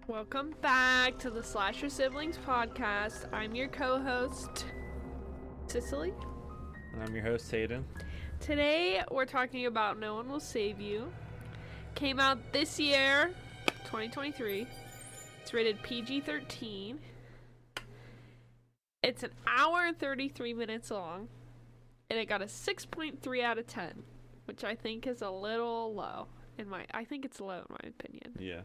Welcome back to the Slasher Siblings podcast. I'm your co-host, Cicely. And I'm your host, Hayden. Today, we're talking about No One Will Save You. Came out this year, 2023. It's rated PG-13. It's an hour and 33 minutes long. And it got a 6.3 out of 10, which I think is a little low. I think it's low in my opinion. Yeah.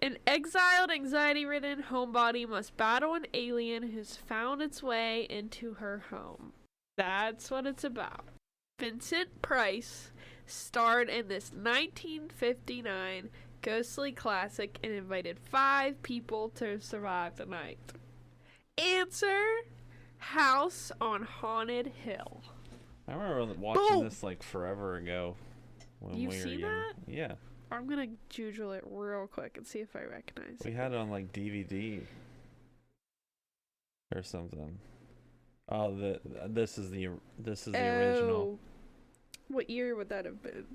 An exiled, anxiety-ridden homebody must battle an alien who's found its way into her home. That's what it's about. Vincent Price starred in this 1959 ghostly classic and invited 5 people to survive the night. Answer: House on Haunted Hill. I remember watching this like forever ago. When You've we were seen young. that? Yeah. I'm gonna Google it real quick and see if I recognize We it. had it on like DVD or something. Oh, this is the original. What year would that have been? It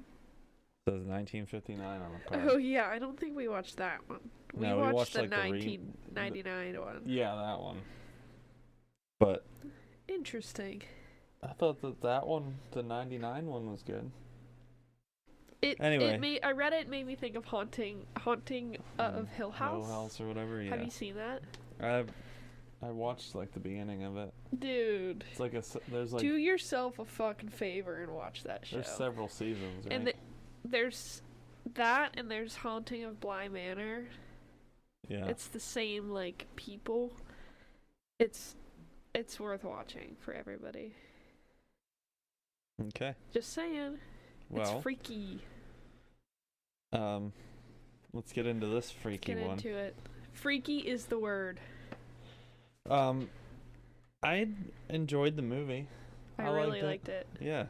says 1959 on the card. Oh yeah, I don't think we watched that one. We No, we watched the like, 1999 one. Yeah, that one. But Interesting. I thought that one, the 99 one, was good. Anyway, I read it made me think of Haunting of Hill House. Hill House or whatever. Yeah. Have you seen that? I watched like the beginning of it. Dude, It's like there's like do yourself a fucking favor and watch that show. there's several seasons, right? And there's that, and there's Haunting of Bly Manor. Yeah. It's the same like people. It's worth watching for everybody. Okay. Just saying. Well, it's freaky. Let's get into this freaky Get one. into it. Freaky is the word. I enjoyed the movie. I really liked it. Yeah.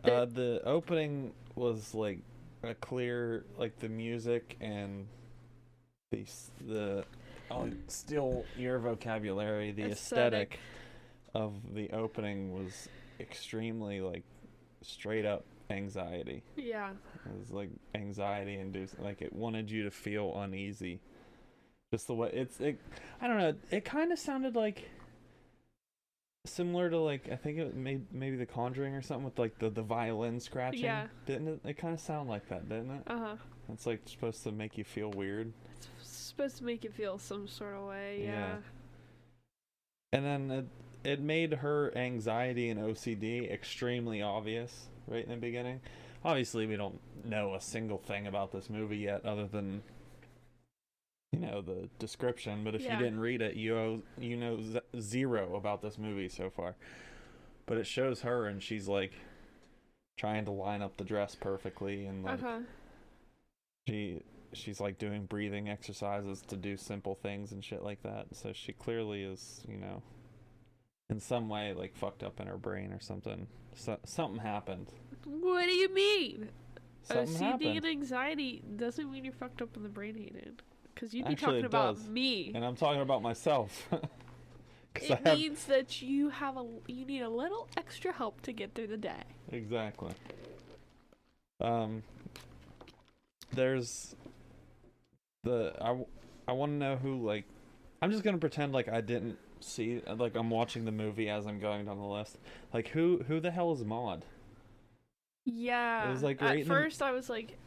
The opening was like a clear, like the music and the I'll steal your vocabulary. The aesthetic of the opening was extremely like straight up anxiety. Yeah. It was like anxiety induced, like it wanted you to feel uneasy. Just the way I don't know, it kind of sounded like similar to like I think it maybe The Conjuring or something with like the violin scratching. Yeah. Didn't it? It kind of sounded like that, didn't it? Uh-huh. It's like supposed to make you feel weird. It's supposed to make you feel some sort of way, yeah. And then it made her anxiety and OCD extremely obvious right in the beginning. Obviously, we don't know a single thing about this movie yet other than, the description. But if you didn't read it, you know zero about this movie so far. But it shows her, and she's like trying to line up the dress perfectly, and like she's like doing breathing exercises to do simple things and shit like that. So she clearly is, in some way like fucked up in her brain or something. Something happened. What do you mean? Something OCD happened. and anxiety doesn't mean you're fucked up in the brain, Hayden. Because you'd be Actually, talking it about does. me. And I'm talking about myself. It means that you need a little extra help to get through the day. Exactly. There's I want to know who, like, I'm just gonna pretend like I didn't see, like I'm watching the movie as I'm going down the list. Like who the hell is Maud? Yeah. It was, like, right At in the- first I was like,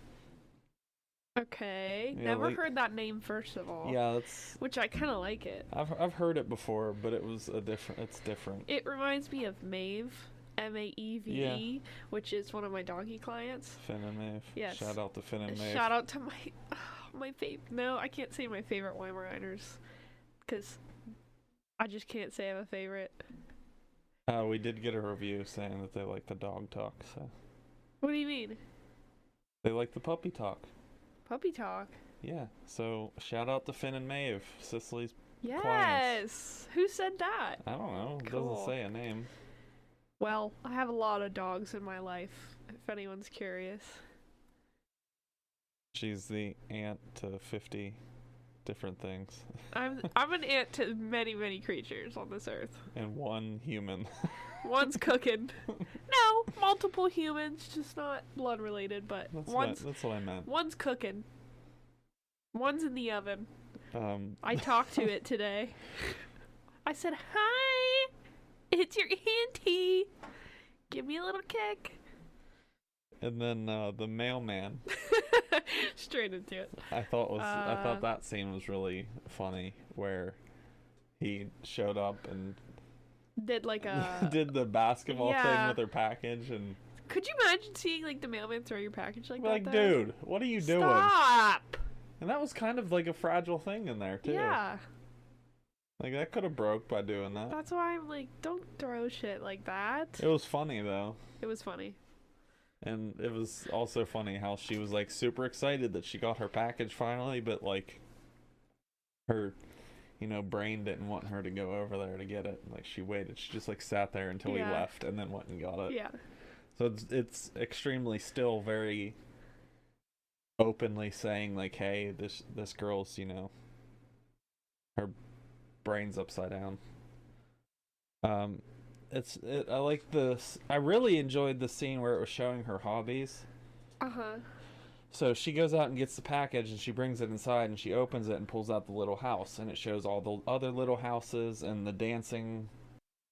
okay. Yeah, Never like- heard that name first of all. Yeah, that's Which I kind of like it. I've heard it before, but it's different. It reminds me of Maeve, Maeve, which is one of my doggy clients. Finn and Maeve. Yes. Shout out to Finn and Maeve. Shout out to my favorite. No, I can't say my favorite Weimaraners because I just can't say I have a favorite. We did get a review saying that they like the dog talk, so What do you mean? they like the puppy talk. Puppy talk? Yeah. So shout out to Finn and Maeve, Cicely's. Yes. Who said that? I don't know. It Cool. doesn't say a name. Well, I have a lot of dogs in my life, if anyone's curious. She's the aunt to 50 different things I'm an aunt to many, many creatures on this earth. and one human. One's cooking. No, multiple humans, just not blood related, but That's one's what I meant. one's cooking. One's in the oven. I Um, talked to it today. I said, "Hi, it's your auntie. Give me a little kick." and then the mailman, Straight into it. I thought that scene was really funny, where he showed up and Did like a. did the basketball thing Yeah. with her package, and Could you imagine seeing like the mailman throw your package like we're that? like, though? dude, what are you doing? Stop. And that was kind of like a fragile thing in there too. Yeah, Like that could have broke by doing that. that's why I'm like, don't throw shit like that. It was funny though. It was funny. And it was also funny how she was like super excited that she got her package finally, but like her, brain didn't want her to go over there to get it. Like she waited. She just like sat there until he Yeah. left and then went and got it. Yeah. So it's extremely still very openly saying like, hey, this girl's, her brain's upside down. I like this. I really enjoyed the scene where it was showing her hobbies. Uh-huh. So she goes out and gets the package and she brings it inside and she opens it and pulls out the little house, and it shows all the other little houses and the dancing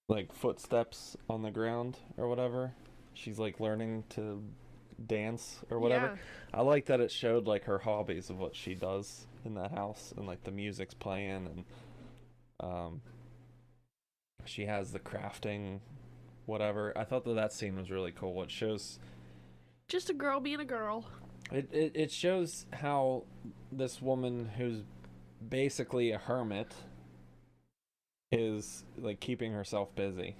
like footsteps on the ground or whatever. She's like learning to dance or whatever. I like that it showed like her hobbies of what she does in that house, and like the music's playing, and she has the crafting whatever. I thought that scene was really cool. It shows Just a girl being a girl. it shows how this woman who's basically a hermit is like keeping herself busy,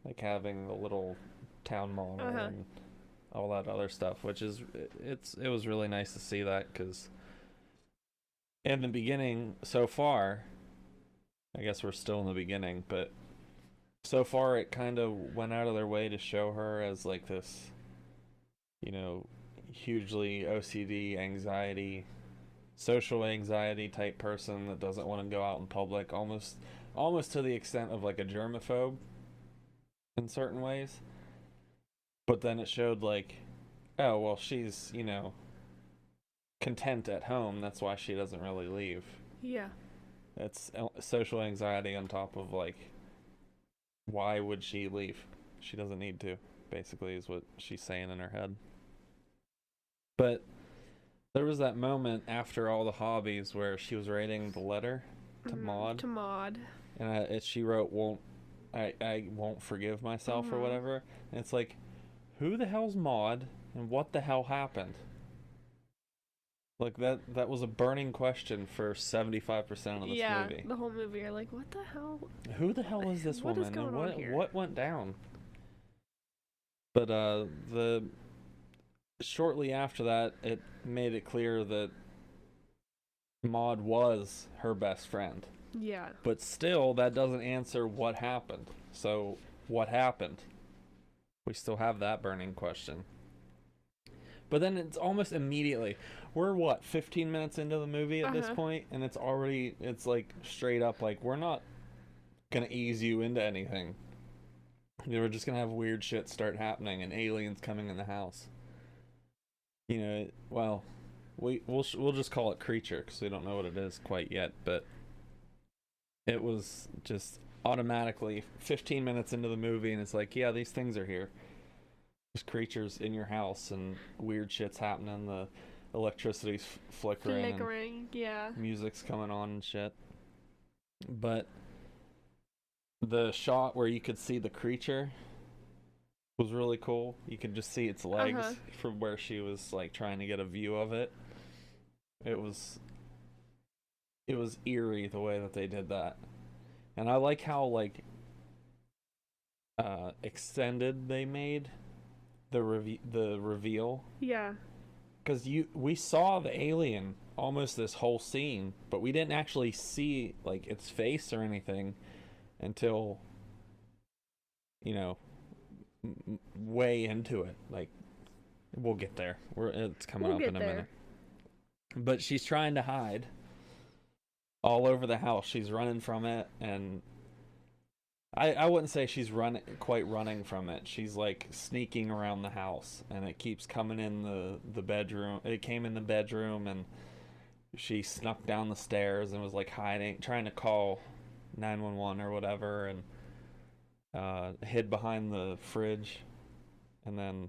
like having the little town monitor Uh-huh. and all that other stuff, which is it was really nice to see that, because in the beginning so far, I guess we're still in the beginning, but so far it kind of went out of their way to show her as like this, hugely OCD, social anxiety type person that doesn't want to go out in public, almost to the extent of like a germaphobe in certain ways. But then it showed like, oh well, she's content at home, that's why she doesn't really leave. Yeah. It's social anxiety on top of like, why would she leave? She doesn't need to, basically, is what she's saying in her head. But there was that moment after all the hobbies where she was writing the letter to Maud, To Maud. and she wrote, I won't forgive myself or whatever. And it's like, who the hell's Maud, and what the hell happened? Like that was a burning question for 75% of this movie. The whole movie, you're like, what the hell? Who the hell is this What woman? is going on here? What went down? But shortly after that, it made it clear that Maud was her best friend. Yeah. But still, that doesn't answer what happened. So, what happened? We still have that burning question. But then it's almost immediately, we're 15 minutes into the movie at this point, and it's like straight up like, we're not gonna ease you into anything. We're just gonna have weird shit start happening and aliens coming in the house. Well, we'll just call it creature because we don't know what it is quite yet, but it was just automatically 15 minutes into the movie, and it's like, yeah, these things are here. There's creatures in your house and weird shit's happening. The electricity's flickering. Yeah. Music's coming on and shit. But the shot where you could see the creature was really cool. You could just see its legs from where she was like trying to get a view of it. It was eerie the way that they did that. And I like how like extended they made the reveal. Yeah. Because we saw the alien almost this whole scene, but we didn't actually see like its face or anything until way into it. Like, we'll get there. It's coming up in a minute. But she's trying to hide all over the house. She's running from it, and I wouldn't say she's quite running from it. She's like sneaking around the house, and it keeps coming in the bedroom. It came in the bedroom, and she snuck down the stairs and was like hiding, trying to call 911 or whatever, and hid behind the fridge. And then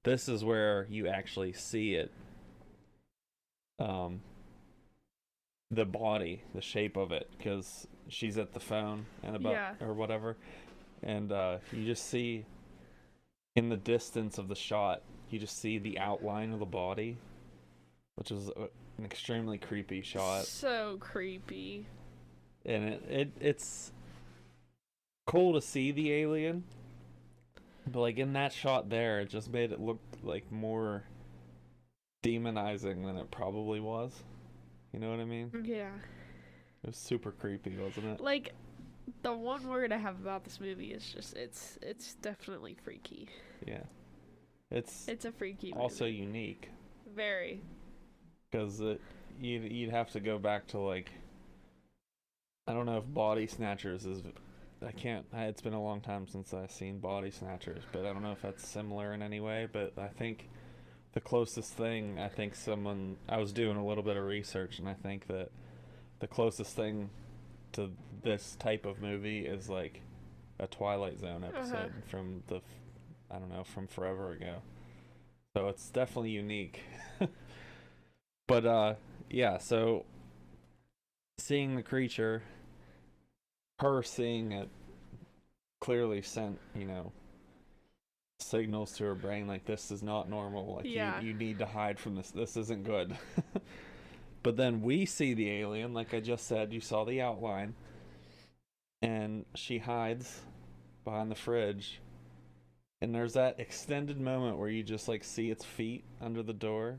this is where you actually see it. The body, the shape of it, because she's at the phone and or whatever, and you just see in the distance of the shot, you just see the outline of the body, which is an extremely creepy shot. So creepy. And it's cool to see the alien, but like in that shot there, it just made it look like more demonizing than it probably was. You know what I mean? Yeah. It was super creepy, wasn't it? Like, the one word I have about this movie is just it's definitely freaky. Yeah. It's a freaky movie. Also unique. Very. Because you'd have to go back to, like, I don't know if Body Snatchers is, it's been a long time since I've seen Body Snatchers, but I don't know if that's similar in any way, but I think the closest thing, I was doing a little bit of research, and I think that the closest thing to this type of movie is like a Twilight Zone episode from from forever ago. So it's definitely unique. But yeah, so seeing the creature, her seeing it clearly sent, signals to her brain like, this is not normal, like you need to hide from this isn't good. But then we see the alien, like I just said, you saw the outline, and she hides behind the fridge, and there's that extended moment where you just like see its feet under the door,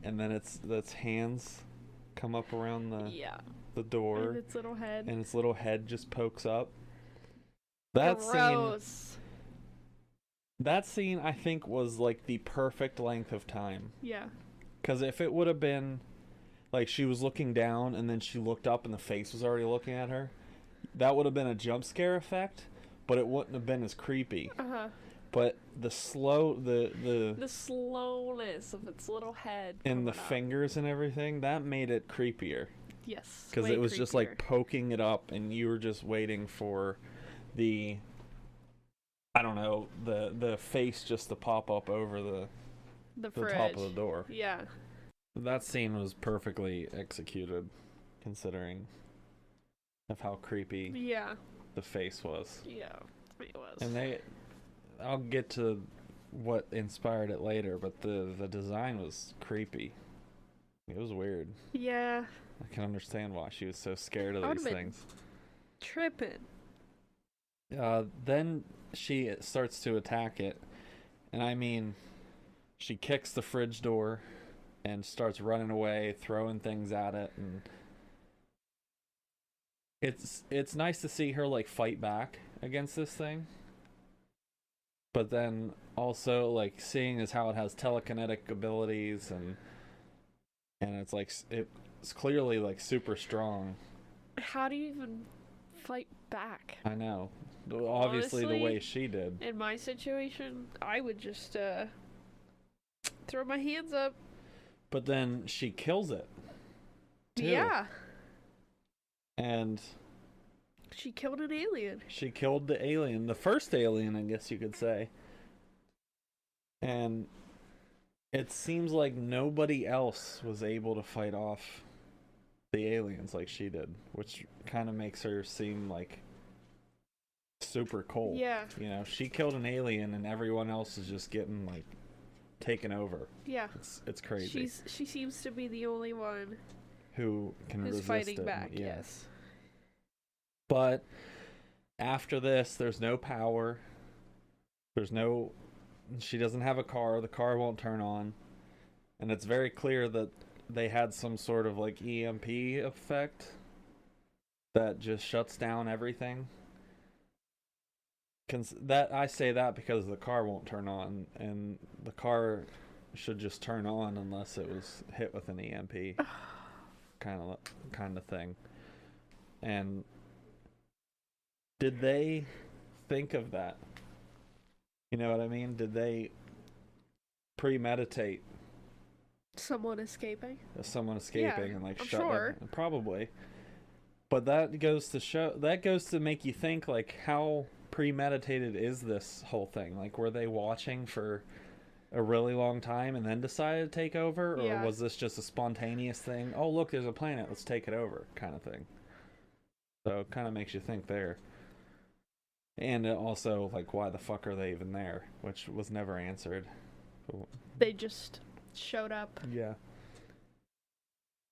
and then its hands come up around the door, and its little head just pokes up. Gross. That scene, I think, was like the perfect length of time. Yeah. Because if it would have been like she was looking down and then she looked up and the face was already looking at her, that would have been a jump scare effect, but it wouldn't have been as creepy. But the slowness of its little head and the fingers and everything, that made it creepier. Yes. Because it was just like poking it up, and you were just waiting for the face just to pop up over the top of the door. Yeah. That scene was perfectly executed, considering of how creepy the face was. Yeah, it was. And I'll get to what inspired it later, but the design was creepy. It was weird. Yeah. I can understand why she was so scared of these things. Tripping. Then she starts to attack it, and I mean, she kicks the fridge door and starts running away, throwing things at it, and it's nice to see her like fight back against this thing. But then also like seeing as how it has telekinetic abilities, and it's like it's clearly like super strong. How do you even fight back? I know. Obviously, honestly, the way she did. In my situation, I would just throw my hands up. But then she kills it, too. Yeah. And she killed an alien. She killed the alien, the first alien, I guess you could say. And it seems like nobody else was able to fight off the aliens like she did, which kind of makes her seem like super cold. Yeah. She killed an alien and everyone else is just getting like taken over. Yeah. It's crazy. She seems to be the only one who's resist fighting it. back. Yes. But after this, there's no power. She doesn't have a car. The car won't turn on. And it's very clear that they had some sort of like EMP effect that just shuts down everything. I say that because the car won't turn on, and the car should just turn on unless it was hit with an EMP kind of thing. And did they think of that? You know what I mean? Did they premeditate Someone escaping. someone escaping Yeah, and like I'm shut sure. down. Probably. But that goes to make you think, like, how premeditated is this whole thing? Like, were they watching for a really long time and then decided to take over, or Yeah. was this just a spontaneous thing? Oh, look, there's a planet, let's take it over, kind of thing. So it kind of makes you think there. And it also, like, why the fuck are they even there? Which was never answered. They just showed up. Yeah.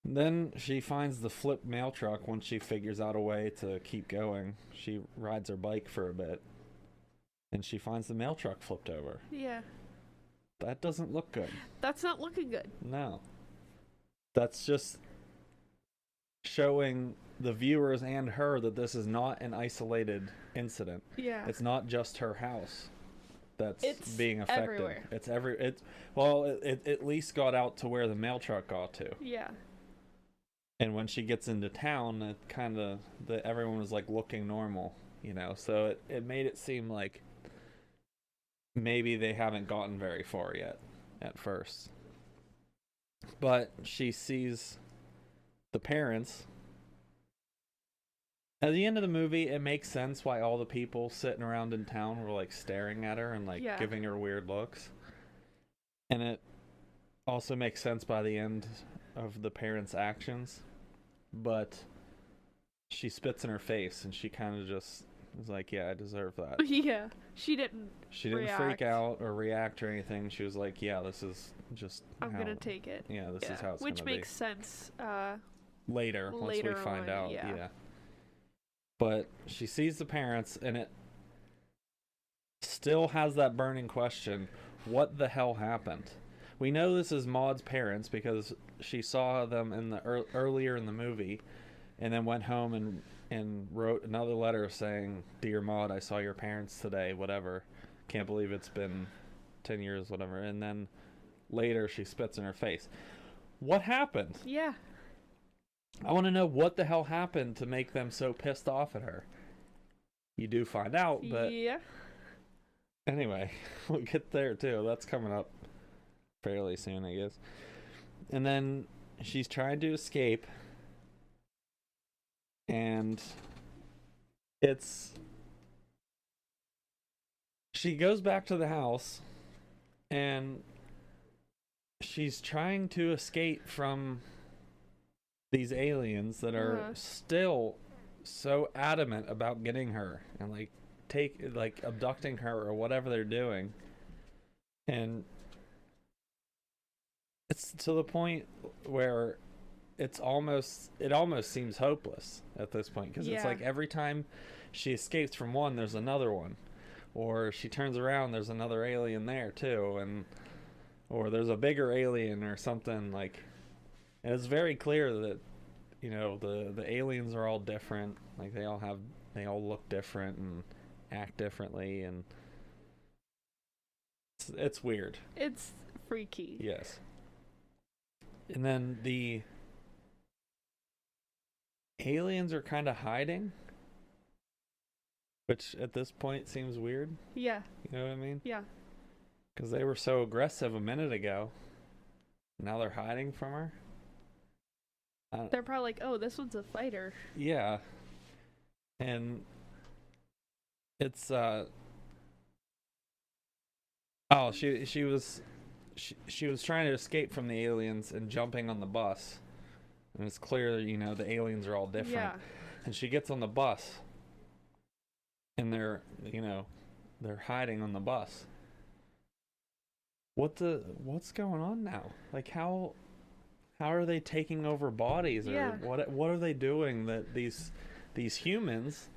Then she finds the flip mail truck once she figures out a way to keep going. She rides her bike for a bit, and she finds the mail truck flipped over. Yeah. That doesn't look good. That's not looking good. No. That's just showing the viewers and her that this is not an isolated incident. Yeah. It's not just her house that's It's being affected. everywhere. It at least got out to where the mail truck got to. Yeah. And when she gets into town, it kind of everyone was like looking normal, you know. So it made it seem like maybe they haven't gotten very far yet at first. But she sees the parents. At the end of the movie, it makes sense why all the people sitting around in town were like staring at her and like Yeah. giving her weird looks. And it also makes sense by the end of the parents' actions. But she spits in her face and she kind of just was like, yeah, I deserve that. Yeah. She didn't. She didn't freak React. out or react or anything. She was like, yeah, this is just I'm how, gonna take it. yeah, this is how it's Which gonna makes sense. be. Later, once later we find on, out. yeah. Yeah. But she sees the parents and it still has that burning question, what the hell happened? We know this is Maud's parents because she saw them in the earlier in the movie and then went home and wrote another letter saying, "Dear Maud, I saw your parents today, whatever. Can't believe it's been 10 years, whatever." And then later she spits in her face. What happened? Yeah. I want to know what the hell happened to make them so pissed off at her. You do find out, but Yeah. anyway, we'll get there too. That's coming up fairly soon, I guess. And then she's trying to escape, and she goes back to the house, and she's trying to escape from these aliens that are still so adamant about getting her and like abducting her or whatever they're doing. And it's to the point where it almost seems hopeless at this point, because it's Yeah. like every time she escapes from one, there's another one, or she turns around, there's another alien there too, and or there's a bigger alien or something, like. And it's very clear that, you know, the aliens are all different. Like they all look different and act differently, and it's weird. It's freaky. Yes. And then the aliens are kind of hiding, which at this point seems weird. Yeah. You know what I mean? Yeah. Because they were so aggressive a minute ago. Now they're hiding from her. They're probably like, oh, this one's a fighter. Yeah. And it's she was trying to escape from the aliens and jumping on the bus. And it's clear, you know, the aliens are all different. Yeah. And she gets on the bus and they're hiding on the bus. What's going on now? Like how are they taking over bodies, or Yeah. what are they doing that these humans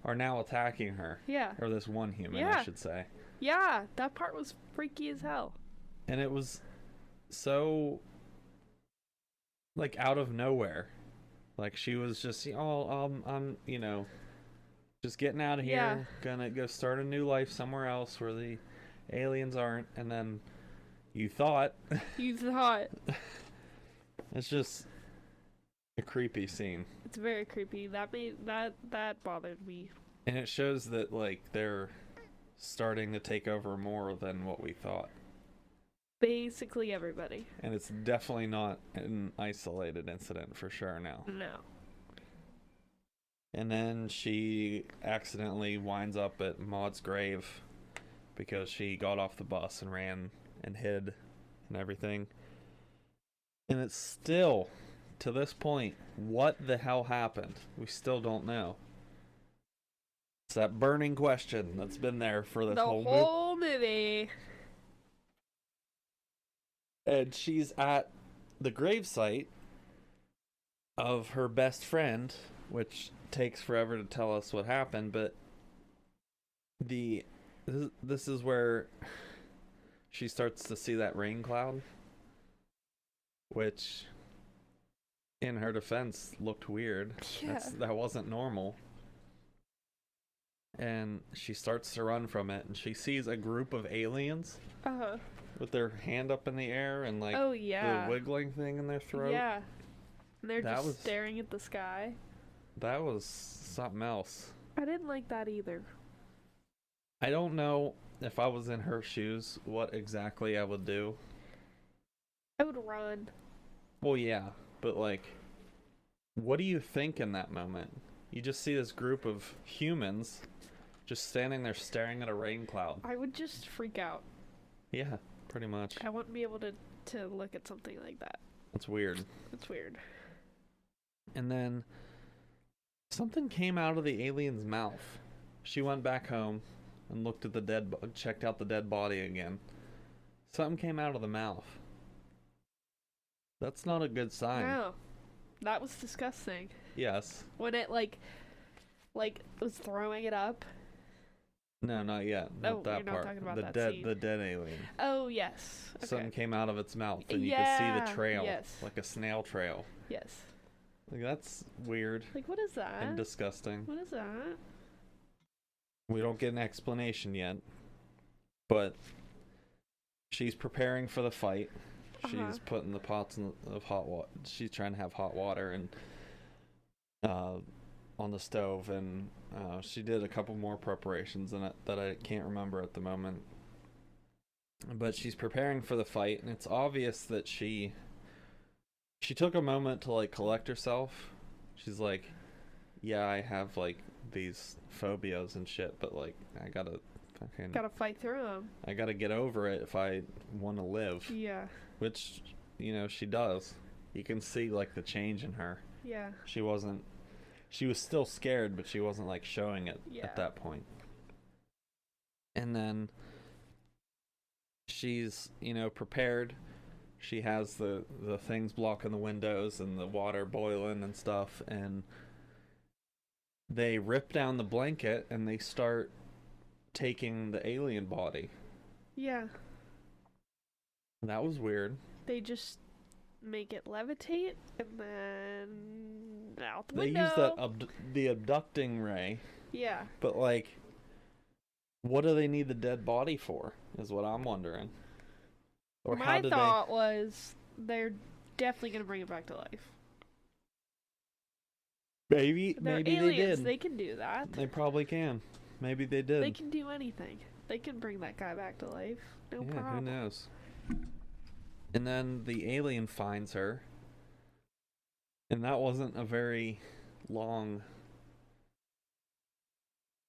are now attacking her? Yeah. Or this one human, Yeah. I should say. Yeah. That part was freaky as hell. And it was so like out of nowhere. Like she was just, I'm just getting out of here, Yeah. gonna go start a new life somewhere else where the aliens aren't. And then you thought You thought. it's just a creepy scene. It's very creepy. That bothered me. And it shows that like they're starting to take over more than what we thought. Basically everybody. And it's definitely not an isolated incident for sure now. No. And then she accidentally winds up at Maud's grave because she got off the bus and ran and hid and everything. And it's still, to this point, what the hell happened? We still don't know. It's that burning question that's been there for this The whole whole movie. And she's at the gravesite of her best friend, which takes forever to tell us what happened, but this is where she starts to see that rain cloud, which in her defense looked weird. Yeah. That wasn't normal. And she starts to run from it, and she sees a group of aliens with their hand up in the air and like oh yeah, the wiggling thing in their throat. yeah, and they're That just was- staring at the sky. That was something else. I didn't like that either. I don't know if I was in her shoes what exactly I would do. I would run. Well, yeah, but like, what do you think in that moment? You just see this group of humans just standing there staring at a rain cloud. I would just freak out. Yeah, pretty much. I wouldn't be able to look at something like that. That's weird. It's weird. And then something came out of the alien's mouth. She went back home and looked at checked out the dead body again. Something came out of the mouth. That's not a good sign. No, that was disgusting. Yes. When it like was throwing it up. No, not yet. Not Oh, that you're not part. talking about the that dead, scene. the dead alien. Oh yes. Okay. Something came out of its mouth, and you could see Yeah, the trail, yes. like a snail trail. Yes. Like, that's weird Like what is that? and disgusting. What is that? We don't get an explanation yet, but she's preparing for the fight. Uh-huh. She's putting the pots of hot water. She's trying to have hot water and on the stove, and she did a couple more preparations in it that I can't remember at the moment. But she's preparing for the fight, and it's obvious that she took a moment to like collect herself. She's like, yeah, I have like these phobias and shit, but like I gotta Fight through them. I gotta get over it if I want to live. Yeah. Which, you know, she does. You can see like the change in her. Yeah. She was still scared, but she wasn't like showing it Yeah. at that point. And then she's, prepared. She has the things blocking the windows and the water boiling and stuff, and they rip down the blanket and they start taking the alien body. Yeah. That was weird. They just make it levitate and then out the They window. use that the abducting ray, Yeah. but like, what do they need the dead body for? Is what I'm wondering. Or how My did thought was they're definitely gonna bring it back to life. Maybe They're they aliens. did. They can do that. They probably can. Maybe they did. They can do anything. They can bring that guy back to life. No yeah, problem. who knows? And then the alien finds her. And that wasn't a very long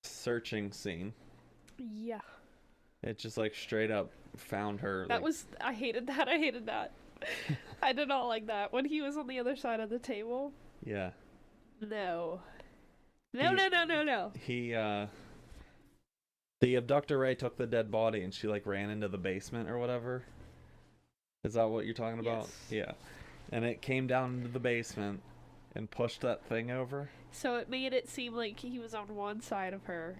searching scene. Yeah. It just like straight up found her. That was I hated that. I hated that. I did not like that. When he was on the other side of the table. Yeah. No. No. He the abductor ray took the dead body and she like ran into the basement or whatever. Is that what you're talking about? Yes. Yeah. And it came down into the basement and pushed that thing over. So it made it seem like he was on one side of her,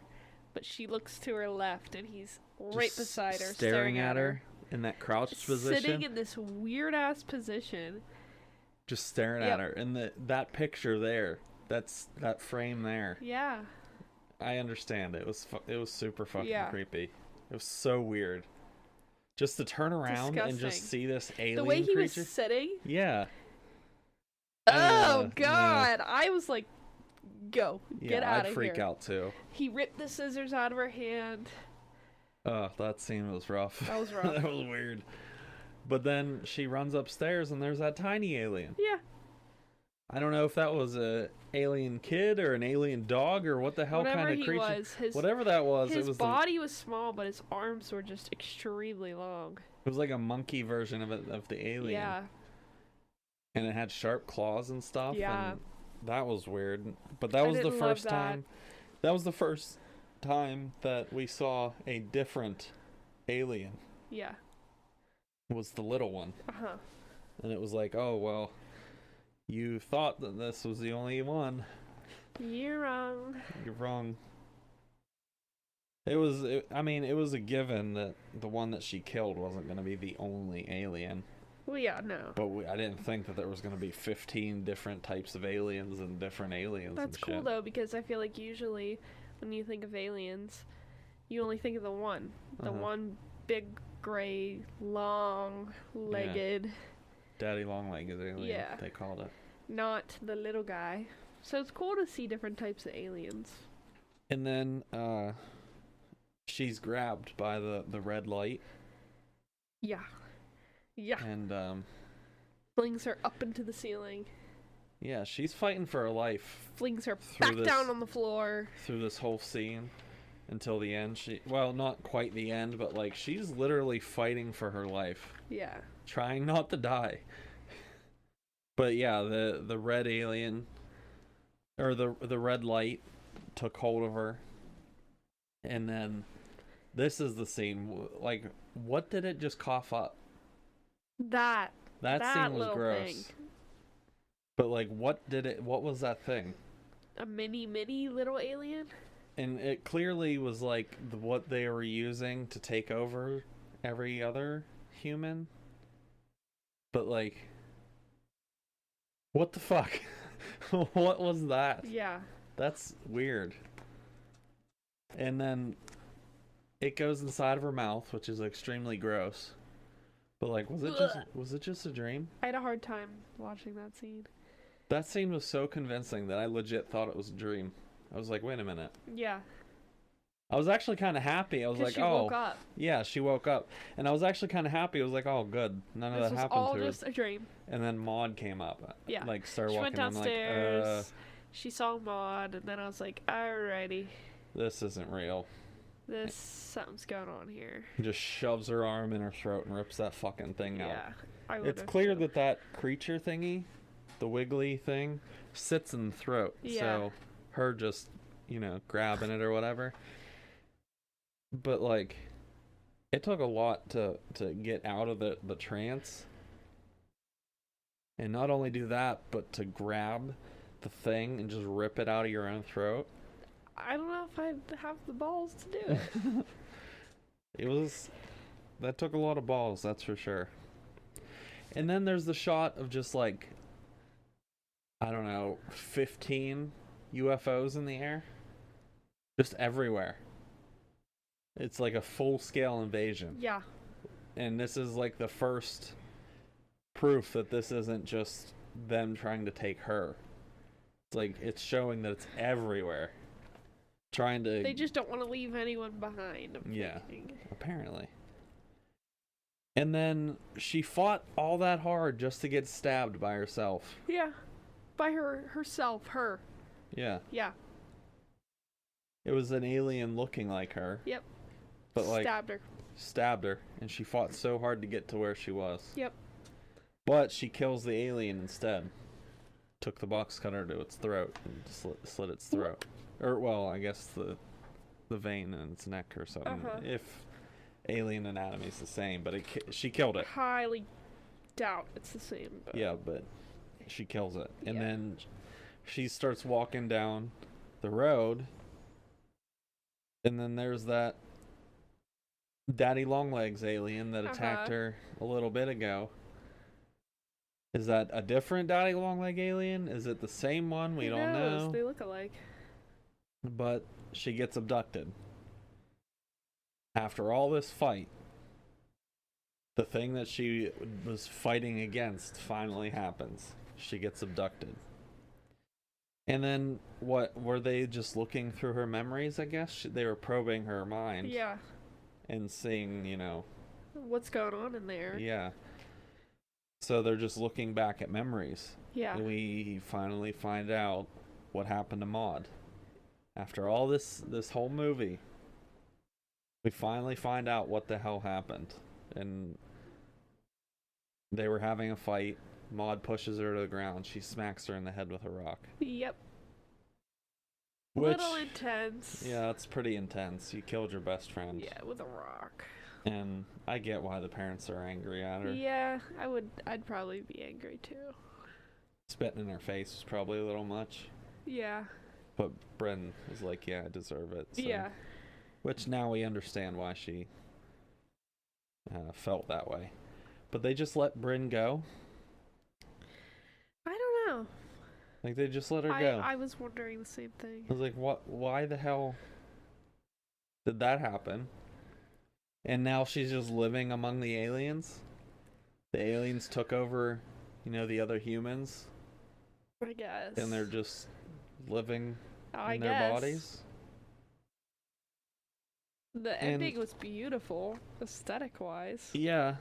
but she looks to her left and he's right Just beside her, staring at her in that crouched position. Sitting in this weird ass position. Just staring Yep. at her. And that picture there, that frame there. Yeah. I understand. It was super fucking Yeah. creepy. It was so weird. Just to turn around and just Disgusting. see this alien The way he creature. was sitting. Yeah. Oh no. god. I was like, go. Yeah, Get out I'd of freak here. out too. He ripped the scissors out of her hand. Oh, that scene was rough. That was rough. That was weird. But then she runs upstairs and there's that tiny alien. Yeah. I don't know if that was a alien kid or an alien dog or what the hell Whatever kind of he creature. was, Whatever that was, his it was body was small, but his arms were just extremely long. it was like a monkey version of the alien. Yeah. And it had sharp claws and stuff. Yeah. And that was weird. But that I was the didn't love first that. time. That was the first time that we saw a different alien. Yeah. Was the little one. Uh-huh. And it was like, oh, well, you thought that this was the only one. You're wrong. You're wrong. It was a given that the one that she killed wasn't going to be the only alien. Well, yeah, no. But I didn't think that there was going to be 15 different types of aliens and different aliens. That's and cool, shit. though, because I feel like usually when you think of aliens, you only think of the one. The Uh-huh. one big, gray, long-legged, Daddy Longlegs alien, Yeah. they called it. not the little guy. So it's cool to see different types of aliens. And then she's grabbed by the red light Yeah. Yeah. and Flings her up into the ceiling. yeah, she's fighting for her life Flings her Through back this- down on the floor. through this whole scene until the end. Well, not quite the end, but like she's literally fighting for her life, Yeah. trying not to die. But yeah, the red alien or the red light took hold of her. And then this is the scene, like, what did it just cough up? That That scene was little gross. thing. But like what was that thing? A mini little alien? And it clearly was like what they were using to take over every other human. But like, what the fuck? What was that? Yeah. That's weird. And then it goes inside of her mouth, which is extremely gross. But like, was it just a dream? I had a hard time watching that scene. That scene was so convincing that I legit thought it was a dream. I was like, wait a minute. Yeah. I was actually kind of happy. I was 'Cause like, she oh, woke up. yeah, she woke up. And I was actually kind of happy. I was like, oh, good. None of This that was happened all to her. just a dream. And then Maud came up. Yeah. Like, started She walking went in downstairs. like, She saw Maud, and then I was like, alrighty. this isn't real. Something's going on here. Just shoves her arm in her throat and rips that fucking thing out. Yeah. I It's would've clear too. that that creature thingy, the wiggly thing, sits in the throat. Yeah. So her just, grabbing it or whatever. But like, it took a lot to get out of the trance. And not only do that, but to grab the thing and just rip it out of your own throat. I don't know if I'd have the balls to do it. That took a lot of balls, that's for sure. And then there's the shot of just like, I don't know, 15 UFOs in the air. Just everywhere. It's like a full-scale invasion. Yeah. And this is like the first proof that this isn't just them trying to take her. It's like, it's showing that it's everywhere. Trying to... They just don't want to leave anyone behind. I'm Yeah. thinking. Apparently. And then she fought all that hard just to get stabbed by herself. Yeah. By herself. Her. Yeah. Yeah. It was an alien looking like her. Yep. But like Stabbed her. and she fought so hard to get to where she was. Yep. But she kills the alien instead. Took the box cutter to its throat and slit its throat. Or well, I guess the vein in its neck or something. Uh-huh. If alien anatomy is the same, but she killed it. Highly doubt it's the same. But Yeah, but she kills it. And Yeah. then she starts walking down the road. And then there's that Daddy Longlegs alien that attacked Uh-huh. her a little bit ago. Is that a different Daddy Longleg alien? Is it the same one? We Who don't knows? know. They look alike. But she gets abducted. After all this fight, the thing that she was fighting against finally happens. She gets abducted. And then, what, were they just looking through her memories, I guess? They were probing her mind Yeah. and seeing, What's going on in there? yeah. So they're just looking back at memories. Yeah. And we finally find out what happened to Maud. After all this whole movie, we finally find out what the hell happened. And they were having a fight. Maud pushes her to the ground. She smacks her in the head with a rock. Yep. Which, Little intense. yeah, that's pretty intense. You killed your best friend. Yeah, with a rock. And I get why the parents are angry at her. Yeah, I'd probably be angry too. Spitting in her face was probably a little much. Yeah. But Bryn was like, yeah, I deserve it. So. Yeah. Which now we understand why she felt that way. But they just let Bryn go. I don't know. Like, they just let her go. I was wondering the same thing. I was like, what? Why the hell did that happen? And now she's just living among the aliens? The aliens took over, the other humans? I guess. And they're just living in guess. their bodies? The ending was beautiful, aesthetic-wise. Yeah,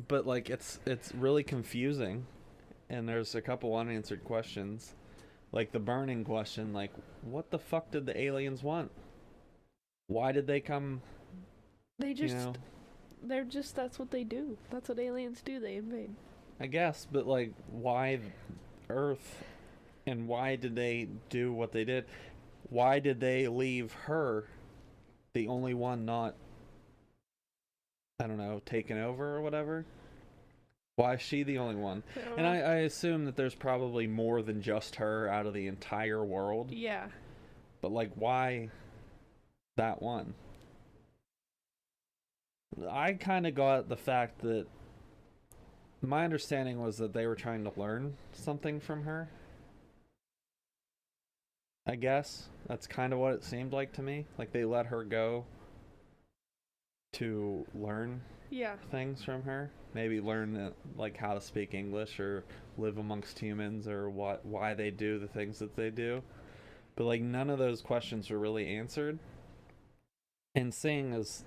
but, like, it's really confusing. And there's a couple unanswered questions. Like the burning question, like, what the fuck did the aliens want? Why did they come? They just, that's what they do. That's what aliens do, they invade. I guess, but, like, why Earth? And why did they do what they did? Why did they leave her, the only one not, I don't know, taken over or whatever? Why is she the only one? And I assume that there's probably more than just her out of the entire world. Yeah. But, like, why that one? I kind of got the fact that my understanding was that they were trying to learn something from her. I guess. That's kind of what it seemed like to me. Like, they let her go to learn things from her. Maybe learn like how to speak English or live amongst humans or why they do the things that they do. But, like, none of those questions were really answered. And seeing as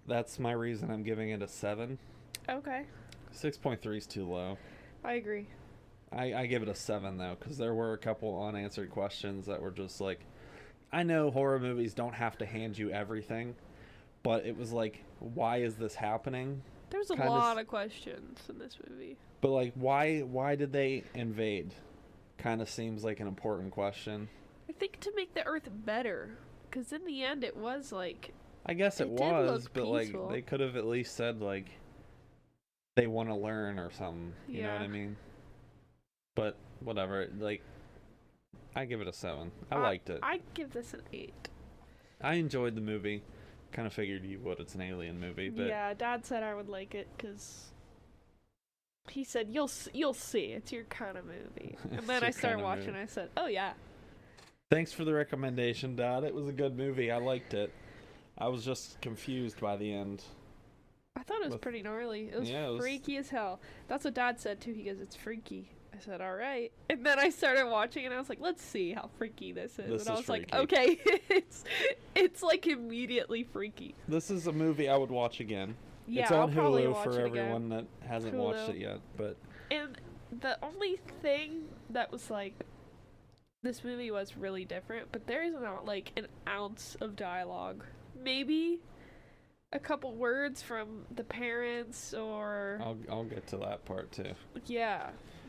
that's my reason I'm giving it a 7. Okay. 6.3 is too low. I agree. I give it a 7 though, because there were a couple unanswered questions that were just like, I know horror movies don't have to hand you everything, but it was like, why is this happening? There's a lot of questions in this movie. But, like, why did they invade? Kind of seems like an important question. I think to make the Earth better, because in the end it was like. I guess it was, but peaceful. Like, they could have at least said, like, they want to learn or something. You know what I mean? But whatever. Like, I give it a 7. I liked it. I'd give this an 8. I enjoyed the movie. Kind of figured you would. It's an alien movie, but yeah, Dad said I would like it because he said you'll see. It's your kind of movie. And then I started watching. And I said, oh yeah. Thanks for the recommendation, Dad. It was a good movie. I liked it. I was just confused by the end. I thought it was pretty gnarly. It was freaky as hell. That's what Dad said too. He goes, it's freaky. I said, all right. And then I started watching and I was like, let's see how freaky this is. And I was like, okay, it's like immediately freaky. This is a movie I would watch again. Yeah, it's on I'll probably Hulu watch for it everyone that hasn't watched it yet. But and the only thing that was like, this movie was really different, but there isn't like an ounce of dialogue. Maybe a couple words from the parents or I'll get to that part too. Yeah.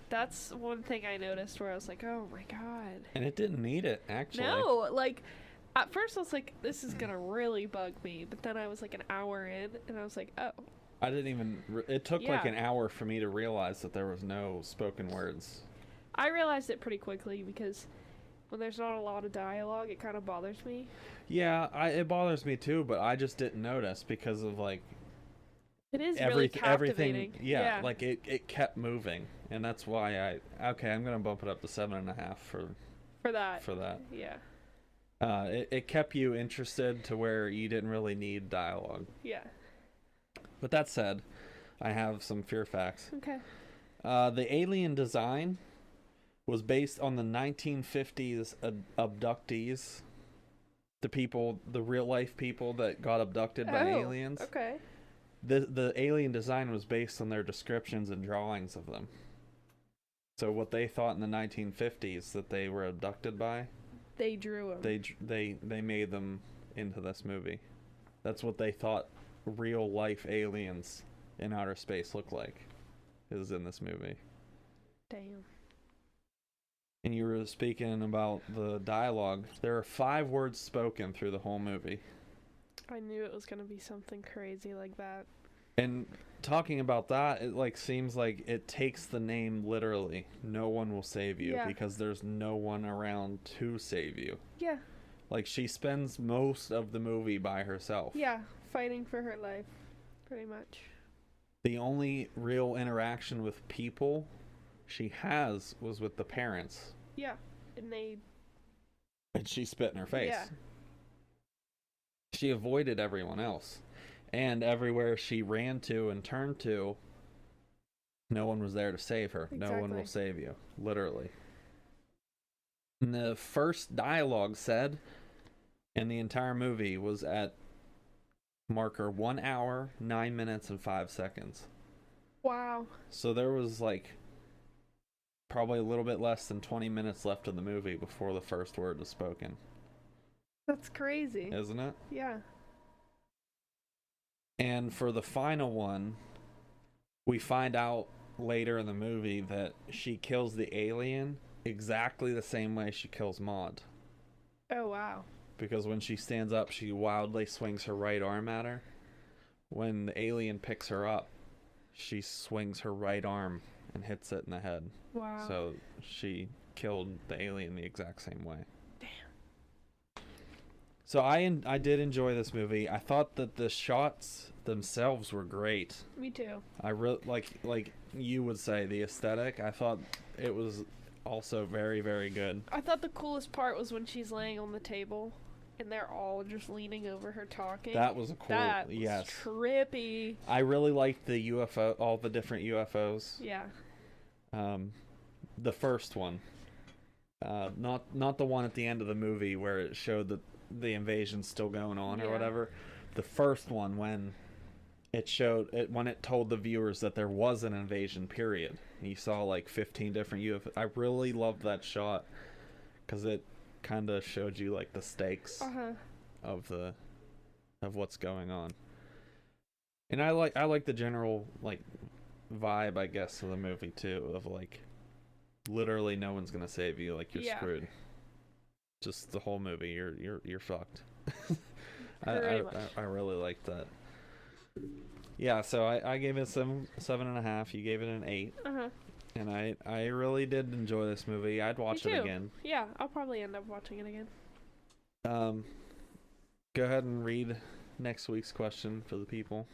That's one thing I noticed where I was like, oh my god. And it didn't need it, actually. No, like, at first I was like, this is gonna really bug me. But then I was like an hour in, and I was like, oh. I didn't even... It took like an hour for me to realize that there was no spoken words. I realized it pretty quickly because when there's not a lot of dialogue, it kind of bothers me. Yeah, it bothers me too, but I just didn't notice because of, like... It is really captivating. Everything, yeah, like it kept moving, and that's why I'm gonna bump it up to 7.5 for that. Yeah. It kept you interested to where you didn't really need dialogue. Yeah. But that said, I have some fear facts. Okay. The alien design was based on the 1950s abductees, the real life people that got abducted by aliens. Okay. the alien design was based on their descriptions and drawings of them. So what they thought in the 1950s that they were abducted by, They drew him. they made them into this movie. That's what they thought real life aliens in outer space look like, is in this movie. Damn. And you were speaking about the dialogue. There are 5 words spoken through the whole movie. I knew it was gonna be something crazy like that. And talking about that, it like seems like it takes the name literally. No one will save you, Yeah. because there's no one around to save you. Yeah. Like, she spends most of the movie by herself. Yeah. Fighting for her life, pretty much. The only real interaction with people she has was with the parents. Yeah. And And she spit in her face. Yeah. She avoided everyone else. And everywhere she ran to and turned to, no one was there to save her. No one will Exactly. save you. Literally. And the first dialogue said in the entire movie was at marker 1 hour, 9 minutes, and 5 seconds. Wow. So there was like probably a little bit less than 20 minutes left of the movie before the first word was spoken. That's crazy. Isn't it? Yeah. And for the final one, we find out later in the movie that she kills the alien exactly the same way she kills Maud. Oh, wow. Because when she stands up, she wildly swings her right arm at her. When the alien picks her up, she swings her right arm and hits it in the head. Wow. So she killed the alien the exact same way. Damn. So I did enjoy this movie. I thought that the shots themselves were great. Me too. I really like you would say the aesthetic. I thought it was also very, very good. I thought the coolest part was when she's laying on the table and they're all just leaning over her talking. That was a cool. That was yes. trippy. I really liked the UFO, all the different UFOs. Yeah. The first one, not the one at the end of the movie where it showed that the invasion's still going on or Yeah. whatever. The first one when it showed it, when it told the viewers that there was an invasion. Period. You saw like 15 different UFOs. I really loved that shot because it kind of showed you like the stakes of what's going on. And I like the general like vibe, I guess, of the movie too, of like literally no one's gonna save you, like you're Yeah. screwed. Just the whole movie, you're fucked. Pretty much. I really liked that. Yeah, so I gave it a 7.5. You gave it an 8, and I really did enjoy this movie. I'd watch Me it too. again. Yeah, I'll probably end up watching it again. Go ahead and read next week's question for the people.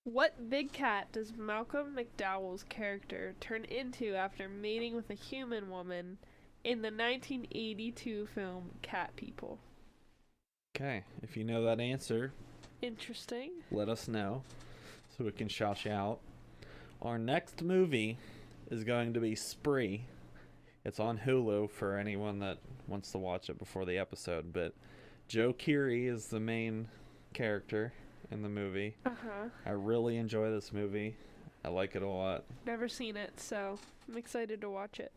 What big cat does Malcolm McDowell's character turn into after mating with a human woman in the 1982 film Cat People? Okay, if you know that answer, Interesting. let us know so we can shout you out. Our next movie is going to be Spree. It's on Hulu for anyone that wants to watch it before the episode, but Joe Keery is the main character in the movie. I really enjoy this movie. I like it a lot. Never seen it, so I'm excited to watch it.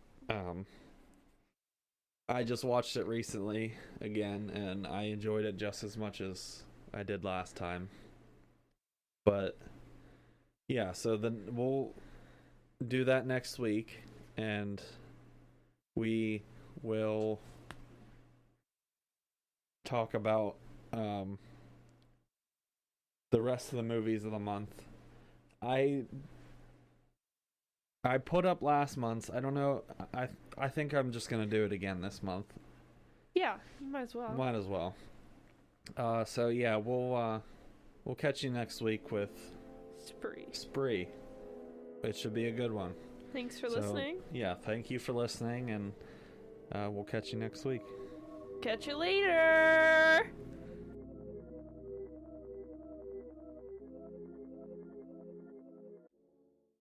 I just watched it recently again, and I enjoyed it just as much as I did last time. But yeah, so then we'll do that next week, and we will talk about the rest of the movies of the month. I put up last month's. I don't know. I think I'm just gonna do it again this month. Yeah, you might as well. Might as well. So yeah, we'll catch you next week with Spree. It should be a good one. Thanks for So, listening. Yeah, thank you for listening, and we'll catch you next week. Catch you later.